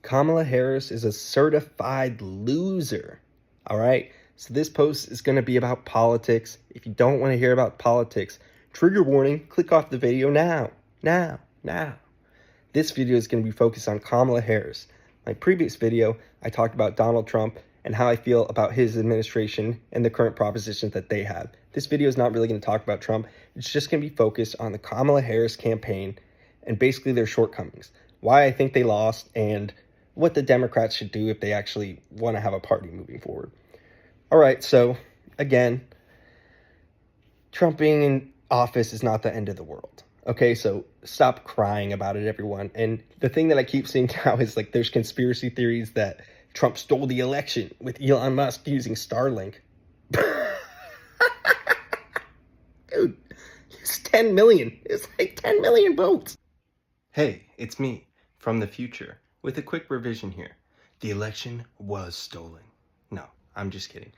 Kamala Harris is a certified loser. All right? So this post is going to be about politics. If you don't want to hear about politics, trigger warning, click off the video now. Now. This video is going to be focused on Kamala Harris. My previous video, I talked about Donald Trump and how I feel about his administration and the current propositions that they have. This video is not really going to talk about Trump. It's just going to be focused on the Kamala Harris campaign and basically their shortcomings, why I think they lost, and what the Democrats should do if they actually want to have a party moving forward. All right, so again, Trump being in office is not the end of the world. Okay, so stop crying about it, everyone. And the thing that I keep seeing now is like there's conspiracy theories that Trump stole the election with Elon Musk using Starlink. Dude, it's 10 million. It's like 10 million votes. Hey, it's me from the future with a quick revision here. The election was stolen. No, I'm just kidding.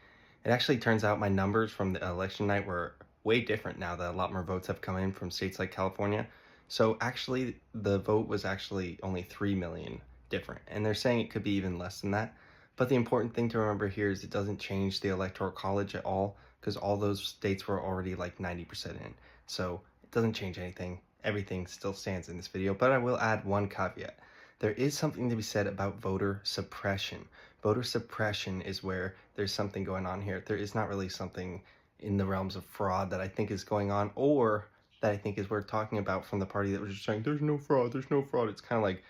It actually turns out my numbers from the election night were way different now that a lot more votes have come in from states like California. So actually, the vote was actually only 3 million different. And they're saying it could be even less than that. But the important thing to remember here is it doesn't change the Electoral College at all, because all those states were already like 90% in. So it doesn't change anything. Everything still stands in this video, but I will add one caveat. There is something to be said about voter suppression. Voter suppression is where there's something going on here. There is not really something in the realms of fraud that I think is going on, or that I think is worth talking about from the party that was just saying, there's no fraud. It's kind of like,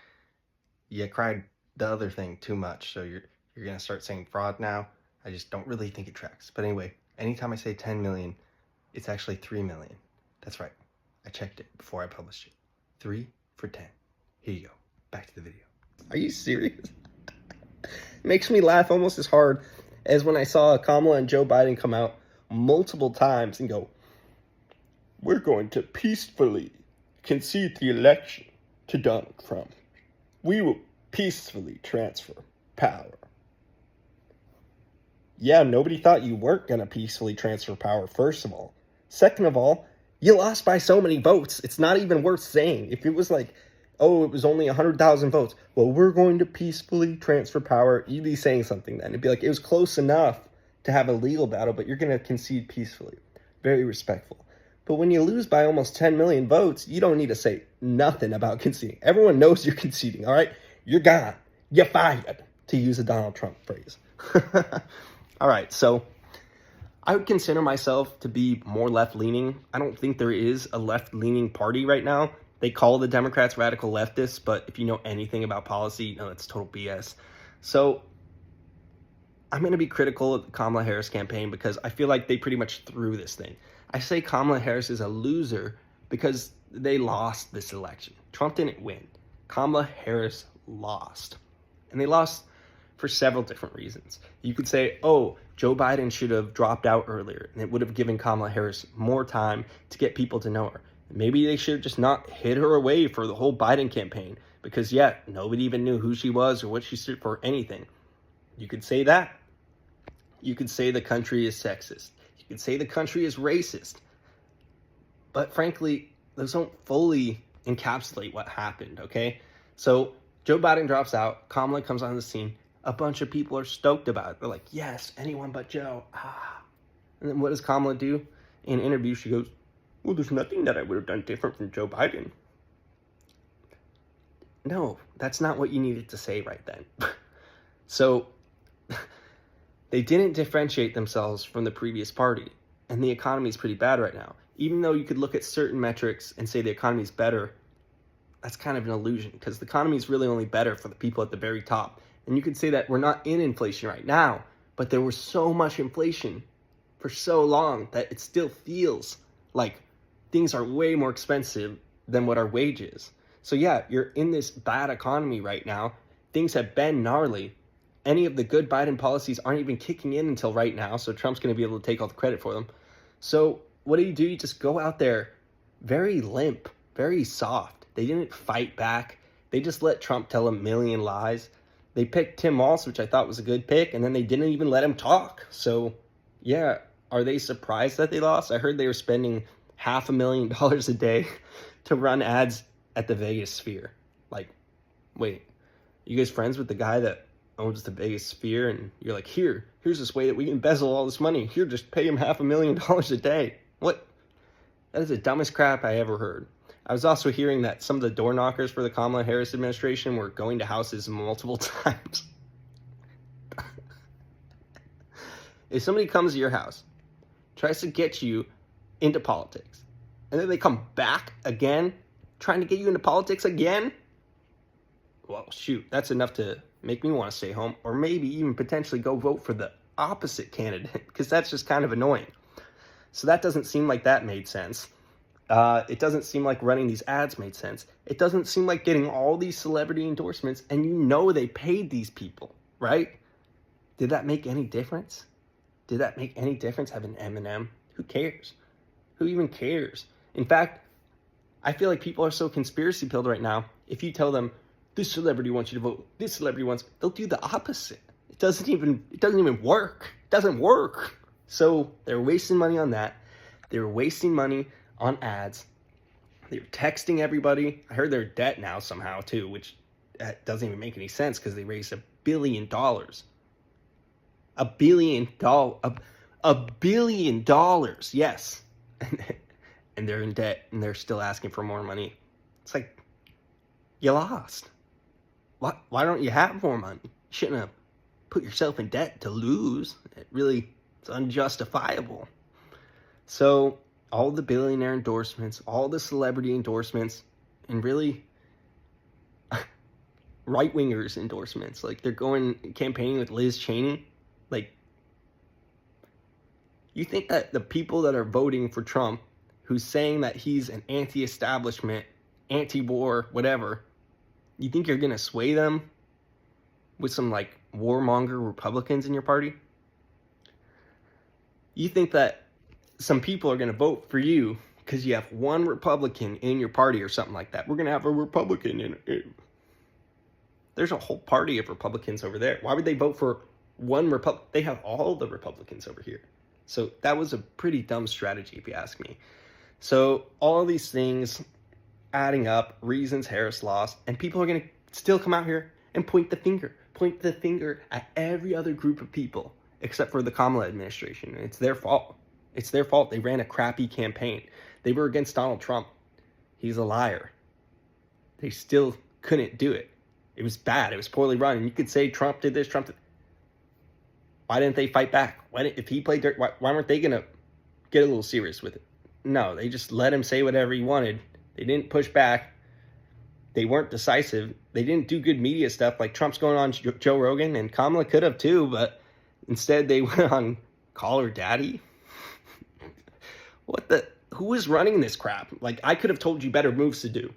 you cried the other thing too much, so you're going to start saying fraud now. I just don't really think it tracks. But anyway, anytime I say 10 million, it's actually 3 million. That's right. I checked it before I published it. 3 for 10. Here you go. Back to the video. Are you serious? Makes me laugh almost as hard as when I saw Kamala and Joe Biden come out multiple times and go, we're going to peacefully concede the election to Donald Trump. We will peacefully transfer power. Yeah, nobody thought you weren't going to peacefully transfer power, first of all. Second of all, you lost by so many votes. It's not even worth saying. If it was like, oh, it was only 100,000 votes. Well, we're going to peacefully transfer power. You'd be saying something then. It'd be like, it was close enough to have a legal battle, but you're going to concede peacefully. Very respectful. But when you lose by almost 10 million votes, you don't need to say nothing about conceding. Everyone knows you're conceding, all right? You're gone. You're fired, to use a Donald Trump phrase. All right, so I would consider myself to be more left-leaning. I don't think there is a left-leaning party right now. They call the Democrats radical leftists, but if you know anything about policy, you know it's total BS. So I'm going to be critical of the Kamala Harris campaign because I feel like they pretty much threw this thing. I say Kamala Harris is a loser because they lost this election. Trump didn't win. Kamala Harris lost. And they lost for several different reasons. You could say, oh, Joe Biden should have dropped out earlier, and it would have given Kamala Harris more time to get people to know her. Maybe they should have just not hid her away for the whole Biden campaign because, yeah, nobody even knew who she was or what she stood for or anything. You could say that. You could say the country is sexist. You could say the country is racist. But frankly, those don't fully encapsulate what happened, okay? So Joe Biden drops out. Kamala comes on the scene. A bunch of people are stoked about it. They're like, yes, anyone but Joe. And then what does Kamala do? In an interview, she goes, well, there's nothing that I would have done different from Joe Biden. No, that's not what you needed to say right then. So they didn't differentiate themselves from the previous party. And the economy is pretty bad right now. Even though you could look at certain metrics and say the economy is better, that's kind of an illusion because the economy is really only better for the people at the very top. And you could say that we're not in inflation right now, but there was so much inflation for so long that it still feels like things are way more expensive than what our wage is. So yeah, you're in this bad economy right now. Things have been gnarly. Any of the good Biden policies aren't even kicking in until right now, so Trump's going to be able to take all the credit for them. So what do? You just go out there very limp, very soft. They didn't fight back. They just let Trump tell a million lies. They picked Tim Walz, which I thought was a good pick, and then they didn't even let him talk. So yeah, are they surprised that they lost? I heard they were spending $500,000 a day to run ads at the Vegas Sphere. Like, wait, You guys friends with the guy that owns the biggest sphere, and you're like, here's this way that we can embezzle all this money. Here, just pay him $500,000 a day. What? That is the dumbest crap I ever heard. I was also hearing that some of the door knockers for the Kamala Harris administration were going to houses multiple times. If somebody comes to your house, tries to get you into politics, and then they come back again, trying to get you into politics again, well, shoot, that's enough to make me want to stay home, or maybe even potentially go vote for the opposite candidate, because that's just kind of annoying. So that doesn't seem like that made sense. It doesn't seem like running these ads made sense. It doesn't seem like getting all these celebrity endorsements, and you know they paid these people, right? Did that make any difference? Did that make any difference having Eminem? Who cares? Who even cares? In fact, I feel like people are so conspiracy pilled right now. If you tell them, this celebrity wants you to vote, this celebrity wants, they'll do the opposite. It doesn't even work. It doesn't work. So they're wasting money on that. They're wasting money on ads. They're texting everybody. I heard they're in debt now somehow too, which doesn't even make any sense because they raised $1 billion. $1 billion. $1 billion. Yes. And they're in debt and they're still asking for more money. It's like, you lost. Why don't you have more money? You shouldn't have put yourself in debt to lose. It's unjustifiable. So all the billionaire endorsements, all the celebrity endorsements, and really right-wingers endorsements. Like, they're going campaigning with Liz Cheney. Like, you think that the people that are voting for Trump, who's saying that he's an anti-establishment, anti-war, whatever, you think you're going to sway them with some, like, warmonger Republicans in your party? You think that some people are going to vote for you because you have one Republican in your party or something like that. We're going to have a Republican in it. There's a whole party of Republicans over there. Why would they vote for one Republican? They have all the Republicans over here. So that was a pretty dumb strategy, if you ask me. So all of these things adding up, reasons Harris lost, and people are going to still come out here and point the finger at every other group of people except for the Kamala administration. It's their fault. It's their fault. They ran a crappy campaign. They were against Donald Trump. He's a liar. They still couldn't do it. It was bad. It was poorly run. And you could say Trump did this, Trump did. Why didn't they fight back? If he played dirt, why weren't they going to get a little serious with it? No, they just let him say whatever he wanted. They didn't push back. They weren't decisive. They didn't do good media stuff like Trump's going on Joe Rogan, and Kamala could have too, but instead they went on Call Her Daddy. Who is running this crap? Like, I could have told you better moves to do.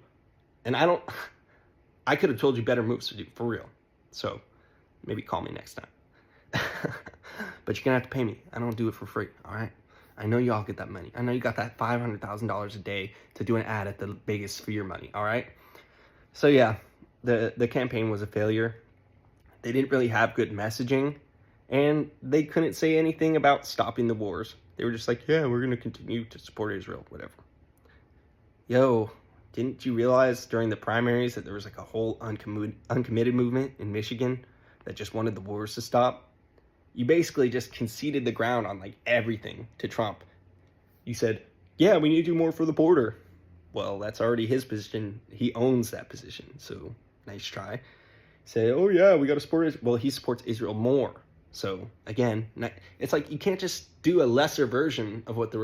And I could have told you better moves to do, for real. So, maybe call me next time. But you're going to have to pay me. I don't do it for free, all right? I know y'all get that money. I know you got that $500,000 a day to do an ad at the biggest sphere money, all right? So, yeah, the campaign was a failure. They didn't really have good messaging, and they couldn't say anything about stopping the wars. They were just like, yeah, we're going to continue to support Israel, whatever. Yo, didn't you realize during the primaries that there was like a whole uncommitted movement in Michigan that just wanted the wars to stop? You basically just conceded the ground on like everything to Trump. You said, yeah, we need to do more for the border. Well, that's already his position. He owns that position. So nice try. Say, oh yeah, we got to support Israel. Well, he supports Israel more. So again, it's like you can't just do a lesser version of what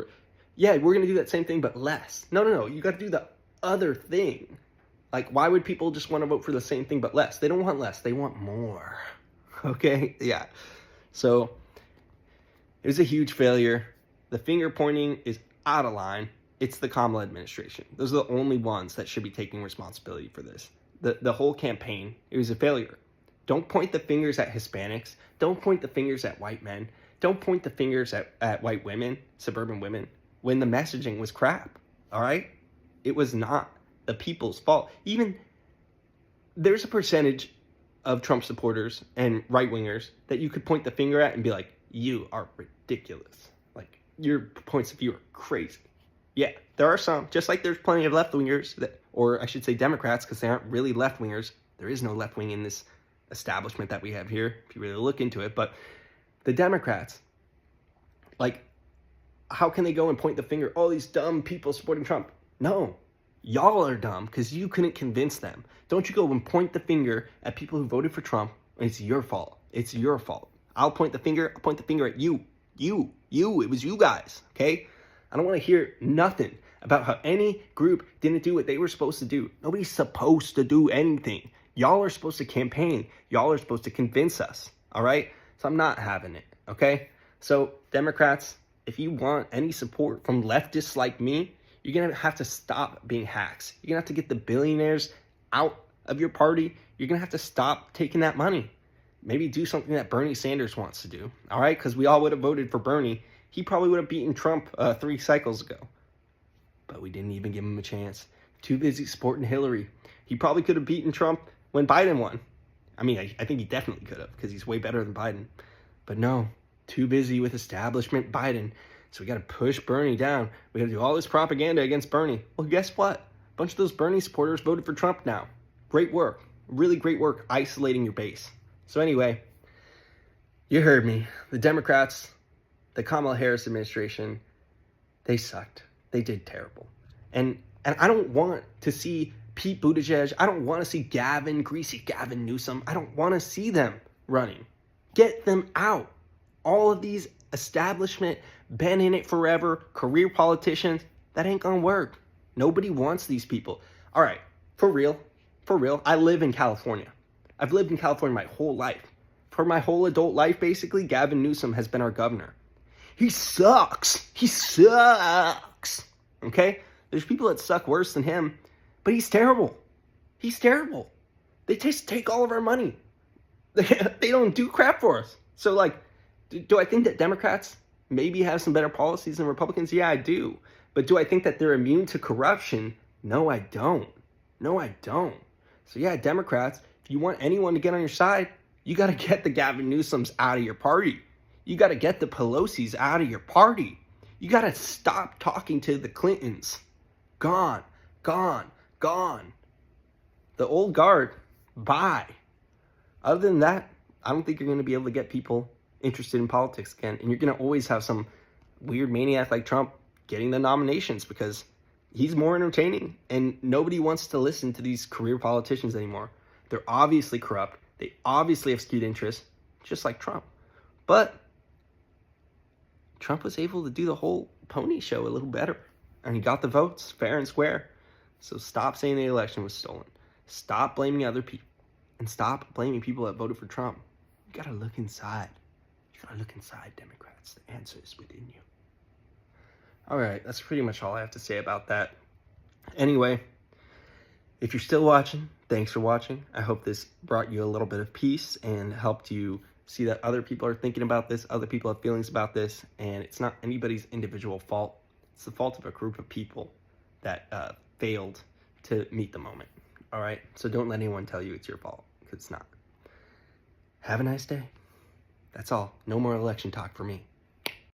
yeah, we're going to do that same thing, but less. No. You got to do the other thing. Like, why would people just want to vote for the same thing, but less? They don't want less. They want more. Okay? Yeah. So it was a huge failure. The finger pointing is out of line. It's the Kamala administration. Those are the only ones that should be taking responsibility for this. The whole campaign, it was a failure. Don't point the fingers at Hispanics. Don't point the fingers at white men. Don't point the fingers at white women, suburban women, when the messaging was crap, all right? It was not the people's fault. Even there's a percentage of Trump supporters and right-wingers that you could point the finger at and be like, you are ridiculous. Like, your points of view are crazy. Yeah, there are some, just like there's plenty of left-wingers, or I should say Democrats, because they aren't really left-wingers. There is no left wing in this establishment that we have here, if you really look into it. But the Democrats, like, how can they go and point the finger, oh, these dumb people supporting Trump? No, y'all are dumb because you couldn't convince them. Don't you go and point the finger at people who voted for Trump. It's your fault. It's your fault. I'll point the finger at you. It was you guys, okay? I don't want to hear nothing about how any group didn't do what they were supposed to do. Nobody's supposed to do anything. Y'all are supposed to campaign. Y'all are supposed to convince us, all right? So I'm not having it, okay? So Democrats, if you want any support from leftists like me, you're going to have to stop being hacks. You're going to have to get the billionaires out of your party. You're going to have to stop taking that money. Maybe do something that Bernie Sanders wants to do, all right? Because we all would have voted for Bernie. He probably would have beaten Trump 3 cycles ago. But we didn't even give him a chance. Too busy supporting Hillary. He probably could have beaten Trump when Biden won. I mean, I think he definitely could have because he's way better than Biden. But no, too busy with establishment Biden. So we got to push Bernie down. We got to do all this propaganda against Bernie. Well, guess what? A bunch of those Bernie supporters voted for Trump now. Great work. Really great work isolating your base. So anyway, you heard me. The Democrats, the Kamala Harris administration, they sucked. They did terrible. And I don't want to see Pete Buttigieg. I don't want to see greasy Gavin Newsom. I don't want to see them running. Get them out. All of these establishment, been in it forever, career politicians, that ain't gonna work. Nobody wants these people. All right, for real, I live in California. I've lived in California my whole life. For my whole adult life, basically, Gavin Newsom has been our governor. He sucks. He sucks. Okay? There's people that suck worse than him, but he's terrible. He's terrible. They just take all of our money. They don't do crap for us. So, like, do I think that Democrats maybe have some better policies than Republicans? Yeah, I do. But do I think that they're immune to corruption? No, I don't. No, I don't. So, yeah, Democrats, if you want anyone to get on your side, you got to get the Gavin Newsoms out of your party. You got to get the Pelosi's out of your party. You got to stop talking to the Clintons. Gone, gone, gone. The old guard, bye. Other than that, I don't think you're going to be able to get people interested in politics again. And you're going to always have some weird maniac like Trump getting the nominations because he's more entertaining. And nobody wants to listen to these career politicians anymore. They're obviously corrupt. They obviously have skewed interests, just like Trump. But Trump was able to do the whole pony show a little better. And he got the votes fair and square. So stop saying the election was stolen. Stop blaming other people. And stop blaming people that voted for Trump. You gotta look inside. You gotta look inside, Democrats. The answer is within you. All right, that's pretty much all I have to say about that. Anyway, if you're still watching, thanks for watching. I hope this brought you a little bit of peace and helped you see that other people are thinking about this, other people have feelings about this, and it's not anybody's individual fault. It's the fault of a group of people that failed to meet the moment. All right, so don't let anyone tell you it's your fault, because it's not. Have a nice day. That's all. No more election talk for me.